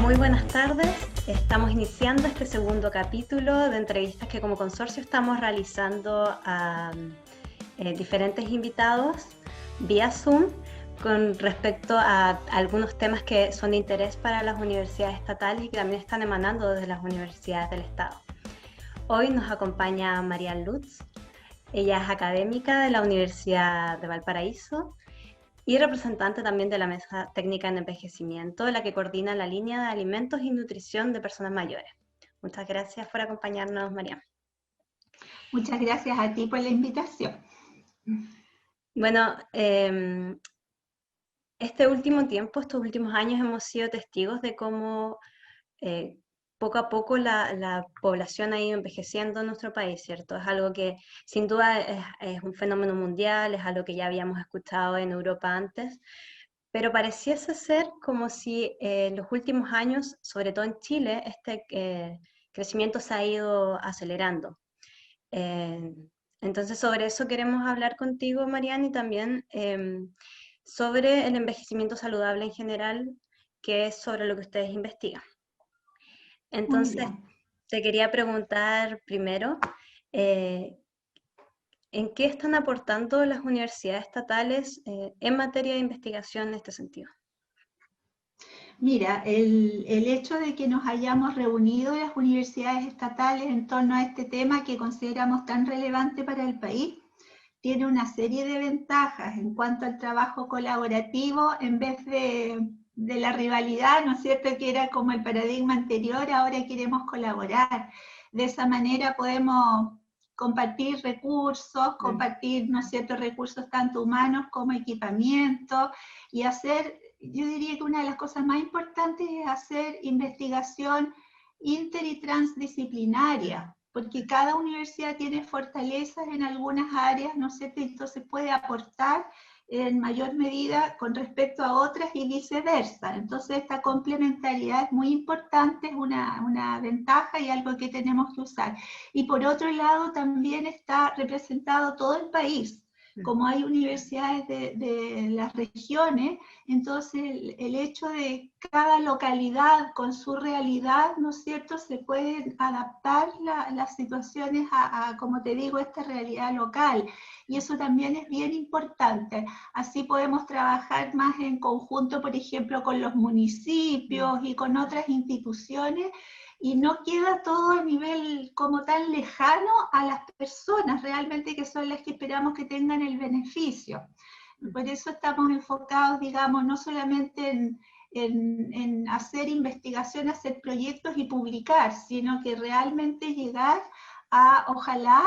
Muy buenas tardes. Estamos iniciando este segundo capítulo de entrevistas que como consorcio estamos realizando a diferentes invitados vía Zoom con respecto a algunos temas que son de interés para las universidades estatales y que también están emanando desde las universidades del Estado. Hoy nos acompaña María Lutz. Ella es académica de la Universidad de Valparaíso y representante también de la Mesa Técnica en Envejecimiento, la que coordina la línea de alimentos y nutrición de personas mayores. Muchas gracias por acompañarnos, María. Muchas gracias a ti por la invitación. Bueno, este último tiempo, estos últimos años hemos sido testigos de cómo poco a poco la población ha ido envejeciendo en nuestro país, ¿cierto? Es algo que sin duda es un fenómeno mundial, es algo que ya habíamos escuchado en Europa antes, pero pareciese ser como si en los últimos años, sobre todo en Chile, este crecimiento se ha ido acelerando. Eh, entonces sobre eso queremos hablar contigo, Mariana, y también sobre el envejecimiento saludable en general, que es sobre lo que ustedes investigan. Muy Entonces, bien. te quería preguntar primero, ¿en qué están aportando las universidades estatales en materia de investigación en este sentido? Mira, el hecho de que nos hayamos reunido las universidades estatales en torno a este tema que consideramos tan relevante para el país, tiene una serie de ventajas en cuanto al trabajo colaborativo en vez de la rivalidad, ¿no es cierto?, que era como el paradigma anterior. Ahora queremos colaborar. De esa manera podemos compartir recursos, compartir, ¿no es cierto?, recursos tanto humanos como equipamiento y hacer, yo diría que una de las cosas más importantes es hacer investigación inter y transdisciplinaria, porque cada universidad tiene fortalezas en algunas áreas, ¿no es cierto? Entonces puede aportar en mayor medida con respecto a otras y viceversa. Entonces esta complementariedad es muy importante, es una ventaja y algo que tenemos que usar. Y por otro lado también está representado todo el país. Como hay universidades de las regiones, entonces el hecho de cada localidad con su realidad, ¿no es cierto?, se pueden adaptar las situaciones a, como te digo, esta realidad local. Y eso también es bien importante. Así podemos trabajar más en conjunto, por ejemplo, con los municipios y con otras instituciones, y no queda todo a nivel como tan lejano a las personas realmente que son las que esperamos que tengan el beneficio. Por eso estamos enfocados, digamos, no solamente en hacer investigación, hacer proyectos y publicar, sino que realmente llegar a, ojalá,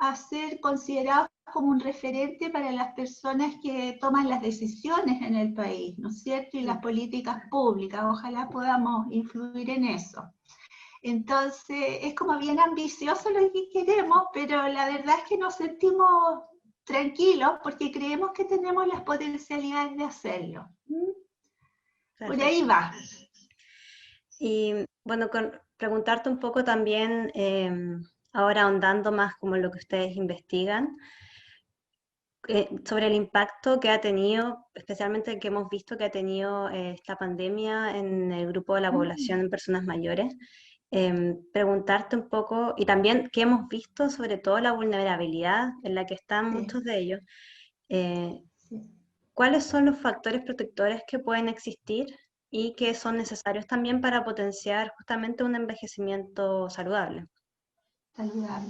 a ser considerados como un referente para las personas que toman las decisiones en el país, ¿no es cierto? Y las políticas públicas, ojalá podamos influir en eso. Entonces, es como bien ambicioso lo que queremos, pero la verdad es que nos sentimos tranquilos porque creemos que tenemos las potencialidades de hacerlo. Por ahí va. Y bueno, preguntarte un poco también, ahora ahondando más como en lo que ustedes investigan, sobre el impacto que ha tenido, especialmente que hemos visto que ha tenido esta pandemia en el grupo de la población en personas mayores. Preguntarte un poco, y también que hemos visto sobre todo la vulnerabilidad en la que están muchos de ellos. ¿Cuáles son los factores protectores que pueden existir y que son necesarios también para potenciar justamente un envejecimiento saludable? Saludable.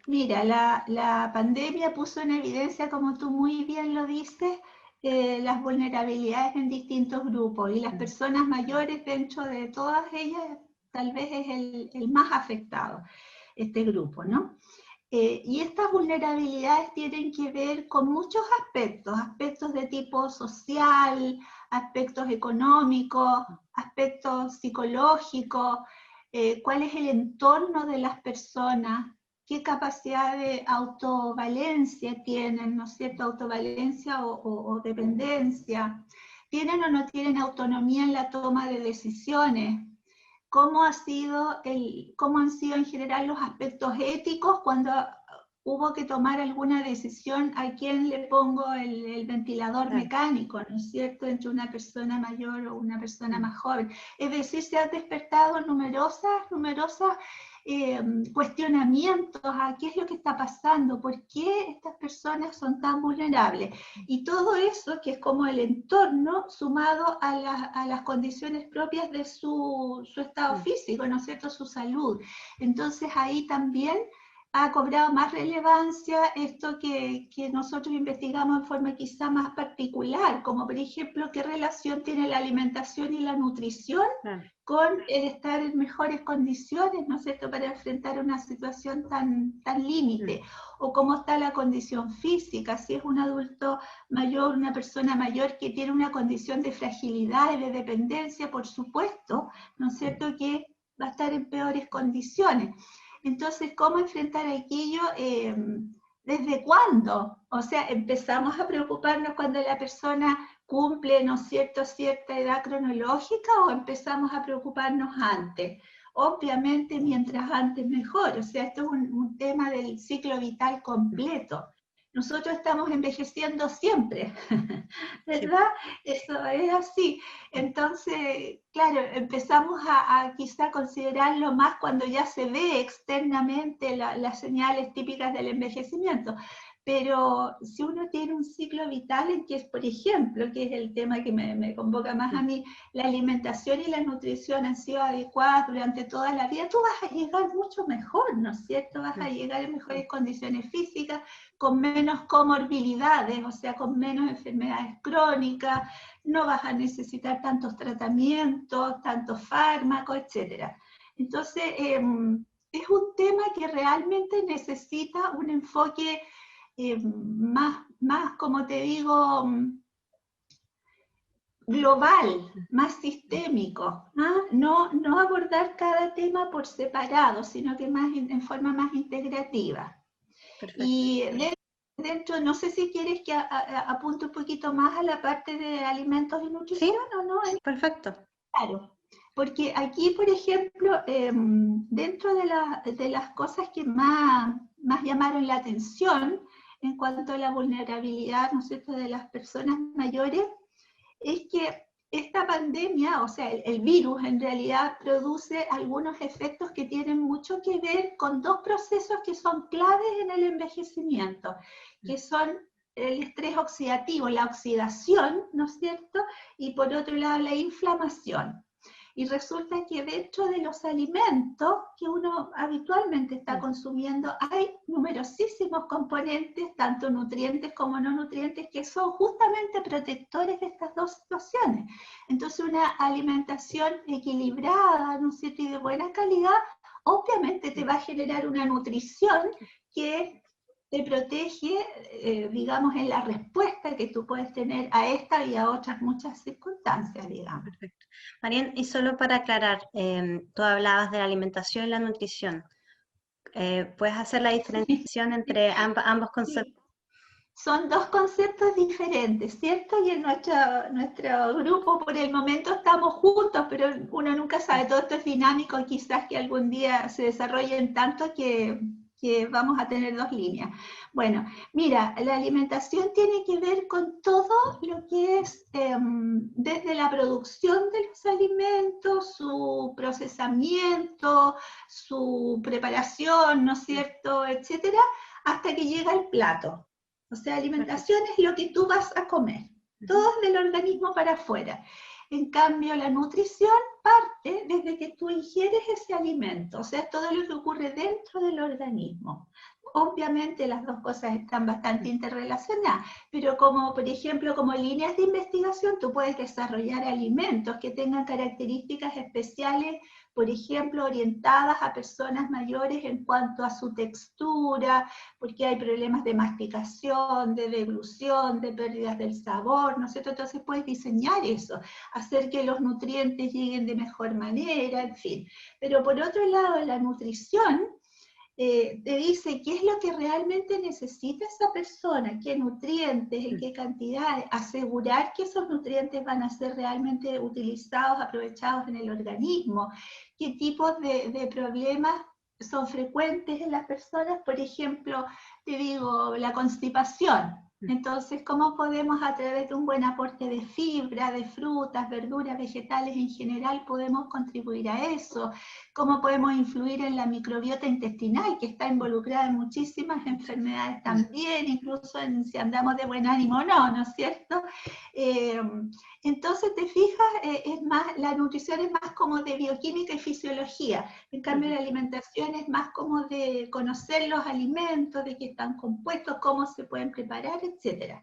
Mira, la pandemia puso en evidencia, como tú muy bien lo dices, las vulnerabilidades en distintos grupos, y las personas mayores, dentro de todas ellas, tal vez es el más afectado, este grupo, ¿no? Y estas vulnerabilidades tienen que ver con muchos aspectos, aspectos de tipo social, aspectos económicos, aspectos psicológicos, cuál es el entorno de las personas, qué capacidad de autovalencia tienen, ¿no es cierto?, autovalencia o dependencia, tienen o no tienen autonomía en la toma de decisiones, cómo han sido en general los aspectos éticos cuando hubo que tomar alguna decisión a quién le pongo el ventilador mecánico, ¿no es cierto?, entre una persona mayor o una persona más joven. Es decir, se han despertado numerosos cuestionamientos a qué es lo que está pasando, por qué estas personas son tan vulnerables. Y todo eso, que es como el entorno, sumado a las condiciones propias de su estado físico, ¿no es cierto?, su salud. Entonces ahí también ha cobrado más relevancia esto que nosotros investigamos en forma quizá más particular, como por ejemplo qué relación tiene la alimentación y la nutrición con el estar en mejores condiciones, ¿no es cierto?, para enfrentar una situación tan límite, o cómo está la condición física, si es un adulto mayor, una persona mayor que tiene una condición de fragilidad y de dependencia, por supuesto, ¿no es cierto?, que va a estar en peores condiciones. Entonces, ¿cómo enfrentar aquello? ¿Desde cuándo? O sea, empezamos a preocuparnos cuando la persona cumple, ¿no es cierto?, cierta edad cronológica, o empezamos a preocuparnos antes. Obviamente, mientras antes mejor. O sea, esto es un tema del ciclo vital completo. Nosotros estamos envejeciendo siempre, ¿verdad? Eso es así. Entonces, claro, empezamos a quizá considerarlo más cuando ya se ve externamente las señales típicas del envejecimiento. Pero si uno tiene un ciclo vital en que es, por ejemplo, que es el tema que me convoca más a mí, la alimentación y la nutrición han sido adecuadas durante toda la vida, tú vas a llegar mucho mejor, ¿no es cierto? Vas a llegar en mejores condiciones físicas, con menos comorbilidades, o sea, con menos enfermedades crónicas, no vas a necesitar tantos tratamientos, tantos fármacos, etc. Entonces, es un tema que realmente necesita un enfoque más, como te digo, global, más sistémico, no abordar cada tema por separado, sino que más en forma más integrativa. Perfecto. Y dentro, no sé si quieres que apunte un poquito más a la parte de alimentos y nutrición, ¿sí? ¿O no? Perfecto. Claro, porque aquí, por ejemplo, dentro de las cosas que más llamaron la atención en cuanto a la vulnerabilidad, ¿no es cierto?, de las personas mayores, es que esta pandemia, o sea, el virus en realidad produce algunos efectos que tienen mucho que ver con dos procesos que son claves en el envejecimiento, que son el estrés oxidativo, la oxidación, ¿no es cierto?, y por otro lado la inflamación. Y resulta que dentro de los alimentos que uno habitualmente está consumiendo hay numerosísimos componentes, tanto nutrientes como no nutrientes, que son justamente protectores de estas dos situaciones. Entonces, una alimentación equilibrada, ¿no es cierto?, y de buena calidad, obviamente te va a generar una nutrición que te protege, digamos, en la respuesta que tú puedes tener a esta y a otras muchas circunstancias, digamos. Perfecto. Marian, y solo para aclarar, tú hablabas de la alimentación y la nutrición. ¿Puedes hacer la diferenciación entre ambos conceptos? Sí. Son dos conceptos diferentes, ¿cierto? Y en nuestro grupo por el momento estamos juntos, pero uno nunca sabe, todo esto es dinámico, quizás que algún día se desarrollen tanto que vamos a tener dos líneas. Bueno, mira, la alimentación tiene que ver con todo lo que es desde la producción de los alimentos, su procesamiento, su preparación, ¿no es cierto?, etcétera, hasta que llega al plato. O sea, alimentación es lo que tú vas a comer, todo es del organismo para afuera. En cambio, la nutrición parte desde que tú ingieres ese alimento, o sea, todo lo que ocurre dentro del organismo. Obviamente las dos cosas están bastante interrelacionadas, pero como, por ejemplo, como líneas de investigación, tú puedes desarrollar alimentos que tengan características especiales, por ejemplo, orientadas a personas mayores en cuanto a su textura, porque hay problemas de masticación, de deglución, de pérdidas del sabor, ¿no es cierto? Entonces puedes diseñar eso, hacer que los nutrientes lleguen de mejor manera, en fin. Pero por otro lado, la nutrición te dice qué es lo que realmente necesita esa persona, qué nutrientes, en qué cantidades, asegurar que esos nutrientes van a ser realmente utilizados, aprovechados en el organismo, qué tipos de problemas son frecuentes en las personas, por ejemplo, te digo, la constipación. Entonces, ¿cómo podemos a través de un buen aporte de fibra, de frutas, verduras, vegetales en general, podemos contribuir a eso? ¿Cómo podemos influir en la microbiota intestinal, que está involucrada en muchísimas enfermedades también, incluso en si andamos de buen ánimo o no, ¿no es cierto? Entonces, te fijas, es más, la nutrición es más como de bioquímica y fisiología. En cambio, la alimentación es más como de conocer los alimentos, de qué están compuestos, cómo se pueden preparar, etc.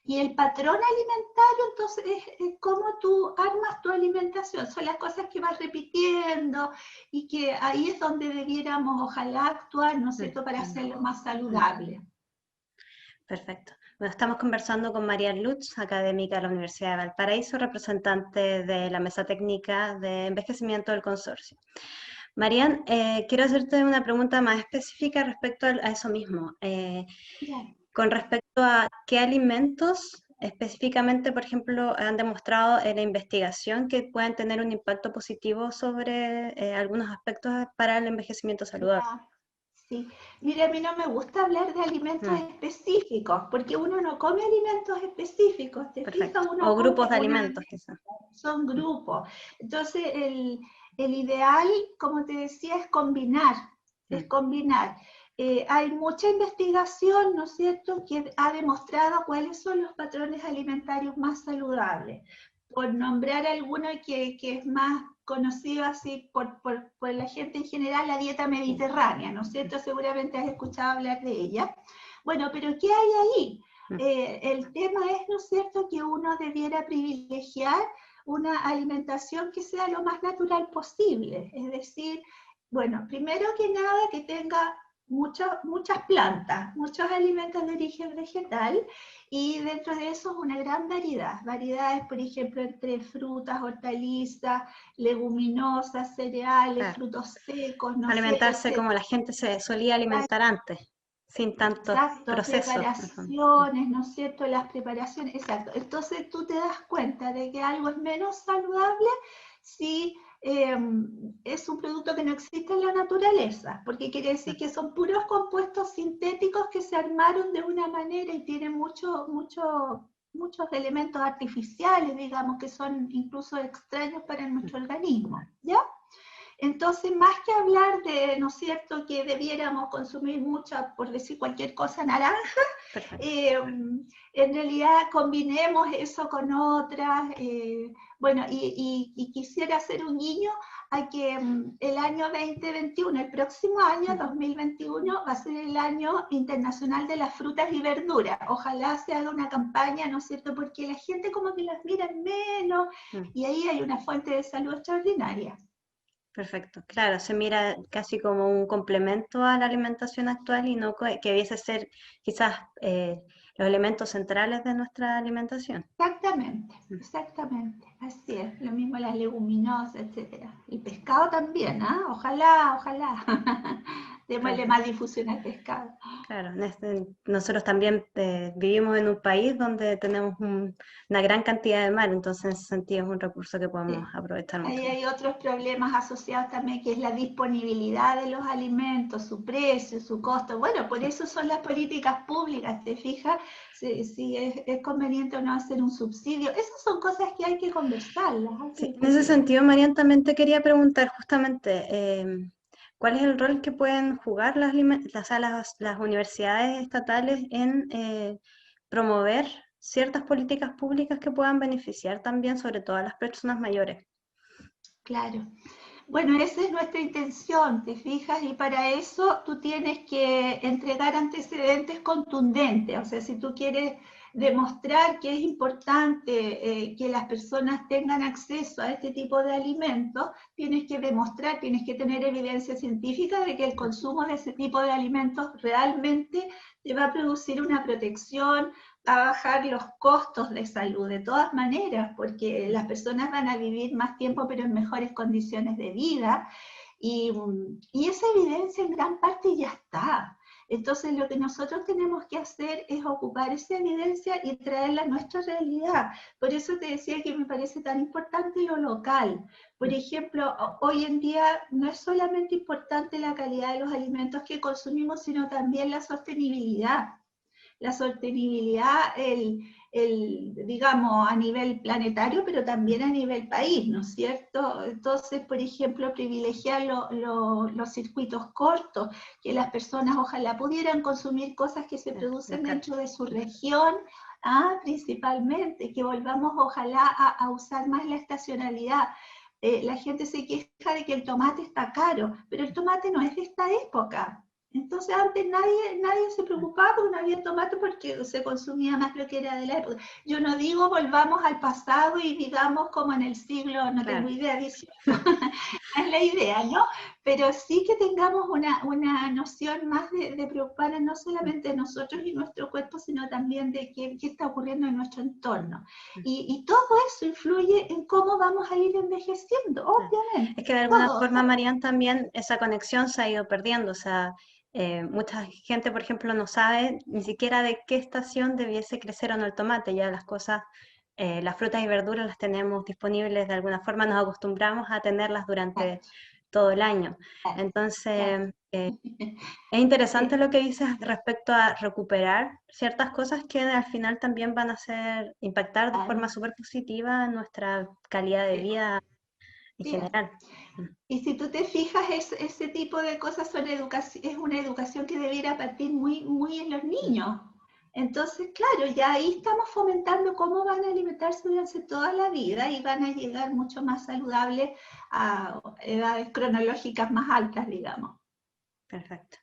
Y el patrón alimentario, entonces, es cómo tú armas tu alimentación. Son las cosas que vas repitiendo y que ahí es donde debiéramos, ojalá, actuar, ¿no es cierto?, para hacerlo más saludable. Perfecto. Bueno, estamos conversando con María Lutz, académica de la Universidad de Valparaíso, representante de la Mesa Técnica de Envejecimiento del Consorcio. Marian, quiero hacerte una pregunta más específica respecto a eso mismo. Con respecto a qué alimentos específicamente, por ejemplo, han demostrado en la investigación que pueden tener un impacto positivo sobre algunos aspectos para el envejecimiento saludable. Sí, mire, a mí no me gusta hablar de alimentos específicos, porque uno no come alimentos específicos, ¿te fijas? O grupos de alimentos, quizás. Son grupos. Entonces, el ideal, como te decía, es combinar, hay mucha investigación, ¿no es cierto?, que ha demostrado cuáles son los patrones alimentarios más saludables. Por nombrar alguno que es más conocido así por la gente en general, la dieta mediterránea, ¿no es cierto? Seguramente has escuchado hablar de ella. Bueno, pero ¿qué hay ahí? El tema es, ¿no es cierto?, que uno debiera privilegiar una alimentación que sea lo más natural posible. Es decir, bueno, primero que nada que tenga muchas plantas, muchos alimentos de origen vegetal, y dentro de eso una gran variedad. Variedades, por ejemplo, entre frutas, hortalizas, leguminosas, cereales, frutos secos. ¿No? Alimentarse como la gente se solía alimentar antes, sin tantos procesos. Preparaciones, ¿no es cierto? Las preparaciones, exacto. Entonces tú te das cuenta de que algo es menos saludable si es un producto que no existe en la naturaleza, porque quiere decir que son puros compuestos sintéticos que se armaron de una manera y tienen muchos elementos artificiales, digamos, que son incluso extraños para nuestro organismo, ¿ya? Entonces, más que hablar de, ¿no es cierto?, que debiéramos consumir mucha, por decir cualquier cosa, naranja, en realidad combinemos eso con otras. Bueno, y quisiera hacer un guiño a que el año 2021, el próximo año, 2021, va a ser el año internacional de las frutas y verduras. Ojalá se haga una campaña, ¿no es cierto?, porque la gente como que las mira menos, y ahí hay una fuente de salud extraordinaria. Perfecto, claro, se mira casi como un complemento a la alimentación actual y no que debiese ser quizás los elementos centrales de nuestra alimentación. Exactamente, así es, lo mismo las leguminosas, etcétera. El pescado también, ¿ah? Ojalá, démosle más difusión al pescado. Claro, nosotros también vivimos en un país donde tenemos una gran cantidad de mar, entonces en ese sentido es un recurso que podemos aprovechar mucho. Ahí hay otros problemas asociados también, que es la disponibilidad de los alimentos, su precio, su costo. Bueno, por eso son las políticas públicas, ¿te fijas? Si es conveniente o no hacer un subsidio. Estas son cosas que hay que conversarlas. Sí, en ese sentido, Marian, también te quería preguntar justamente, ¿cuál es el rol que pueden jugar las universidades estatales en promover ciertas políticas públicas que puedan beneficiar también, sobre todo a las personas mayores? Claro. Bueno, esa es nuestra intención, ¿te fijas? Y para eso tú tienes que entregar antecedentes contundentes. O sea, si tú quieres demostrar que es importante que las personas tengan acceso a este tipo de alimentos, tienes que demostrar, tienes que tener evidencia científica de que el consumo de ese tipo de alimentos realmente te va a producir una protección, va a bajar los costos de salud de todas maneras, porque las personas van a vivir más tiempo pero en mejores condiciones de vida, y esa evidencia en gran parte ya está. Entonces lo que nosotros tenemos que hacer es ocupar esa evidencia y traerla a nuestra realidad. Por eso te decía que me parece tan importante lo local. Por ejemplo, hoy en día no es solamente importante la calidad de los alimentos que consumimos, sino también la sostenibilidad. La sostenibilidad, digamos, a nivel planetario, pero también a nivel país, ¿no es cierto? Entonces, por ejemplo, privilegiar los circuitos cortos, que las personas ojalá pudieran consumir cosas que se producen dentro de su región, principalmente, que volvamos ojalá a usar más la estacionalidad. La gente se queja de que el tomate está caro, pero el tomate no es de esta época. Entonces antes nadie se preocupaba porque no había tomate porque se consumía más lo que era de la época. Yo no digo volvamos al pasado y digamos como en el siglo, no tengo idea, 18, es la idea, ¿no? Pero sí que tengamos una noción más de preocuparnos no solamente de nosotros y nuestro cuerpo, sino también de qué está ocurriendo en nuestro entorno. Y todo eso influye en cómo vamos a ir envejeciendo, obviamente. Es que de alguna forma, Marian, también esa conexión se ha ido perdiendo, o sea, mucha gente, por ejemplo, no sabe ni siquiera de qué estación debiese crecer o no el tomate, ya las cosas, las frutas y verduras las tenemos disponibles de alguna forma, nos acostumbramos a tenerlas durante todo el año. Entonces, es interesante lo que dices respecto a recuperar ciertas cosas que al final también van a impactar de forma súper positiva en nuestra calidad de vida en general. Y si tú te fijas, ese tipo de cosas es una educación que debiera partir muy en los niños. Entonces, claro, ya ahí estamos fomentando cómo van a alimentarse durante toda la vida y van a llegar mucho más saludables a edades cronológicas más altas, digamos. Perfecto.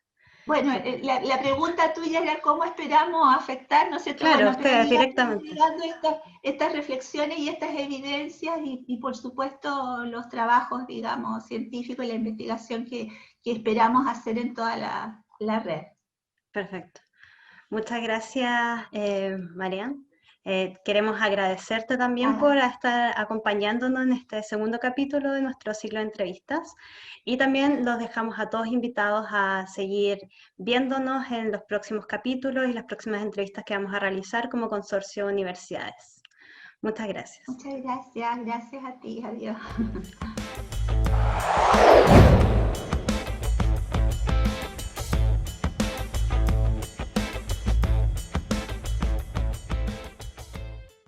Bueno, la pregunta tuya era cómo esperamos afectar, ¿no es cierto? Claro, bueno, ustedes directamente. Estas reflexiones y estas evidencias y por supuesto los trabajos, digamos, científicos y la investigación que esperamos hacer en toda la red. Perfecto. Muchas gracias, Marian. Queremos agradecerte también por estar acompañándonos en este segundo capítulo de nuestro ciclo de entrevistas y también los dejamos a todos invitados a seguir viéndonos en los próximos capítulos y las próximas entrevistas que vamos a realizar como Consorcio de Universidades. Muchas gracias. Muchas gracias, gracias a ti, adiós.